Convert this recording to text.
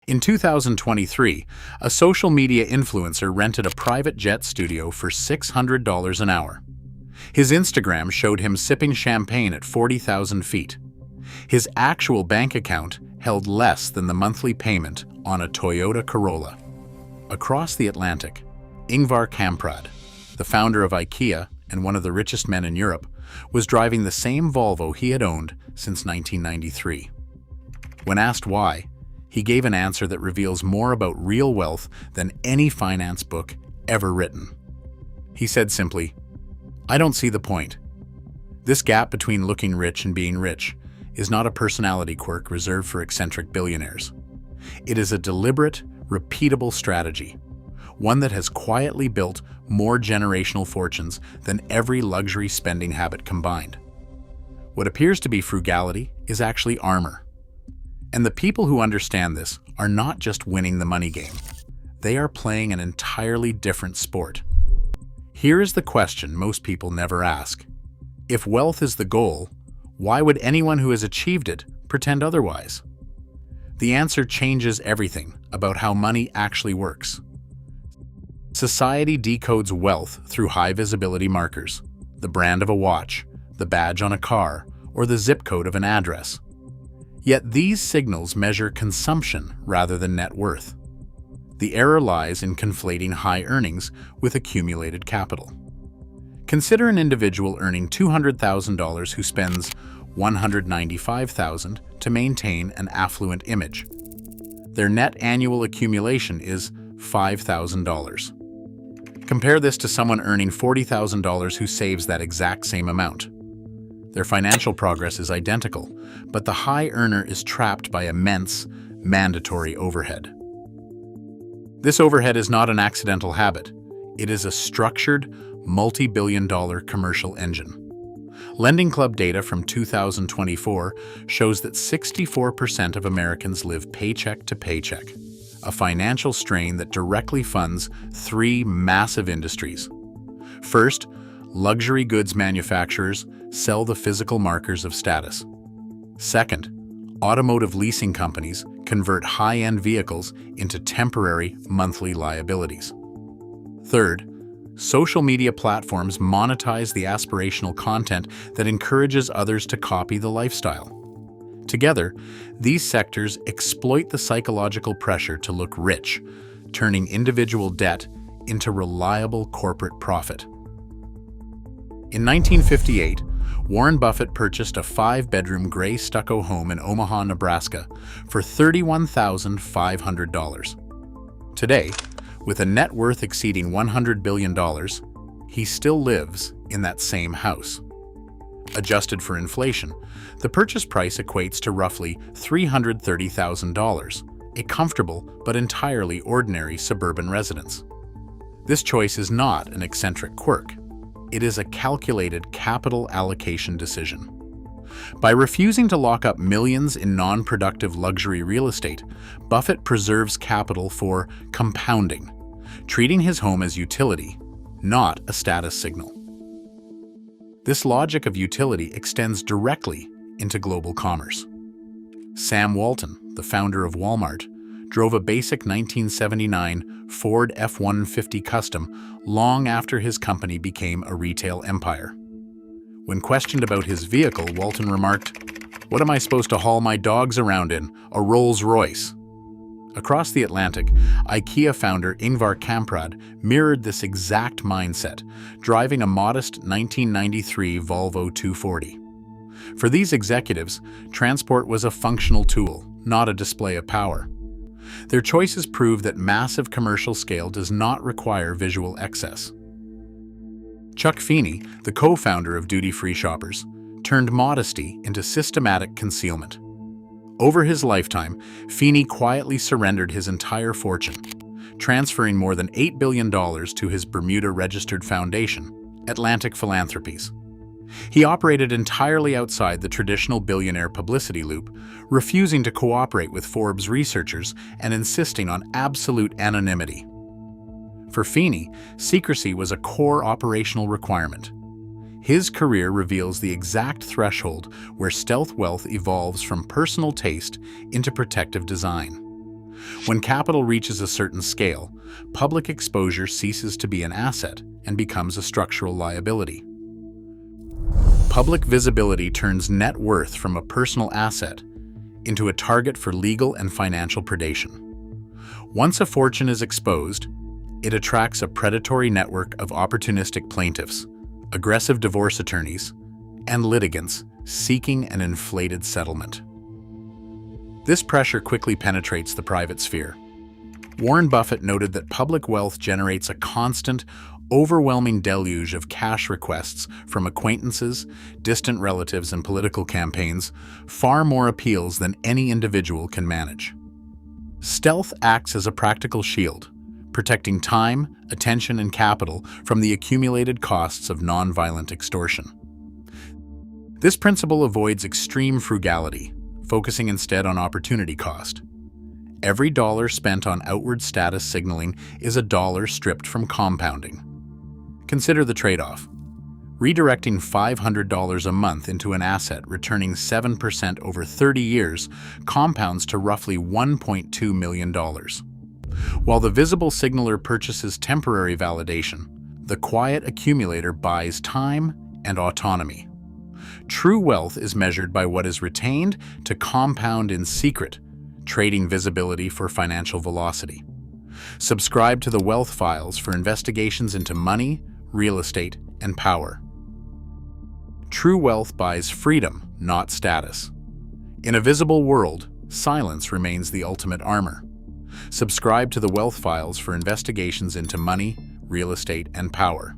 In 2023, a social media influencer rented a private jet studio for $600 an hour. His Instagram showed him sipping champagne at 40,000 feet. His actual bank account held less than the monthly payment on a Toyota Corolla. Across the Atlantic, Ingvar Kamprad, the founder of IKEA and one of the richest men in Europe, was driving the same Volvo he had owned since 1993. When asked why, he gave an answer that reveals more about real wealth than any finance book ever written. He said simply, "I don't see the point. This gap between looking rich and being rich is not a personality quirk reserved for eccentric billionaires. It is a deliberate, repeatable strategy, one that has quietly built more generational fortunes than every luxury spending habit combined. What appears to be frugality is actually armor. And the people who understand this are not just winning the money game. They are playing an entirely different sport." Here is the question most people never ask. If wealth is the goal, why would anyone who has achieved it pretend otherwise? The answer changes everything about how money actually works. Society decodes wealth through high-visibility markers, the brand of a watch, the badge on a car, or the zip code of an address. Yet these signals measure consumption rather than net worth. The error lies in conflating high earnings with accumulated capital. Consider an individual earning $200,000 who spends $195,000 to maintain an affluent image. Their net annual accumulation is $5,000. Compare this to someone earning $40,000 who saves that exact same amount. Their financial progress is identical, but the high earner is trapped by immense, mandatory overhead. This overhead is not an accidental habit. It is a structured, multi-billion-dollar commercial engine. Lending Club data from 2024 shows that 64% of Americans live paycheck to paycheck, a financial strain that directly funds three massive industries. First, luxury goods manufacturers sell the physical markers of status. Second, automotive leasing companies convert high-end vehicles into temporary monthly liabilities. Third, social media platforms monetize the aspirational content that encourages others to copy the lifestyle. Together, these sectors exploit the psychological pressure to look rich, turning individual debt into reliable corporate profit. In 1958, Warren Buffett purchased a 5-bedroom gray stucco home in Omaha, Nebraska for $31,500. Today, with a net worth exceeding $100 billion, he still lives in that same house. Adjusted for inflation, the purchase price equates to roughly $330,000, a comfortable but entirely ordinary suburban residence. This choice is not an eccentric quirk. It is a calculated capital allocation decision. By refusing to lock up millions in non-productive luxury real estate, Buffett preserves capital for compounding, treating his home as utility, not a status signal. This logic of utility extends directly into global commerce. Sam Walton, the founder of Walmart, drove a basic 1979 Ford F-150 Custom long after his company became a retail empire. When questioned about his vehicle, Walton remarked, "What am I supposed to haul my dogs around in? A Rolls-Royce?" Across the Atlantic, IKEA founder Ingvar Kamprad mirrored this exact mindset, driving a modest 1993 Volvo 240. For these executives, transport was a functional tool, not a display of power. Their choices prove that massive commercial scale does not require visual excess. Chuck Feeney, the co-founder of duty-free shoppers, turned modesty into systematic concealment. Over his lifetime, Feeney quietly surrendered his entire fortune, transferring more than $8 billion to his Bermuda-registered foundation, Atlantic Philanthropies. He operated entirely outside the traditional billionaire publicity loop, refusing to cooperate with Forbes researchers and insisting on absolute anonymity. For Feeney, secrecy was a core operational requirement. His career reveals the exact threshold where stealth wealth evolves from personal taste into protective design. When capital reaches a certain scale, public exposure ceases to be an asset and becomes a structural liability. Public visibility turns net worth from a personal asset into a target for legal and financial predation. Once a fortune is exposed, it attracts a predatory network of opportunistic plaintiffs, aggressive divorce attorneys, and litigants seeking an inflated settlement. This pressure quickly penetrates the private sphere. Warren Buffett noted that public wealth generates a constant, overwhelming deluge of cash requests from acquaintances, distant relatives, and political campaigns, far more appeals than any individual can manage. Stealth acts as a practical shield, protecting time, attention, and capital from the accumulated costs of nonviolent extortion. This principle avoids extreme frugality, focusing instead on opportunity cost. Every dollar spent on outward status signaling is a dollar stripped from compounding. Consider the trade-off. Redirecting $500 a month into an asset returning 7% over 30 years compounds to roughly $1.2 million. While the visible signaler purchases temporary validation, the quiet accumulator buys time and autonomy. True wealth is measured by what is retained to compound in secret, trading visibility for financial velocity. Subscribe to the Wealth Files for investigations into money, real estate, and power. True wealth buys freedom, not status. In a visible world, silence remains the ultimate armor. Subscribe to the Wealth Files for investigations into money, real estate, and power.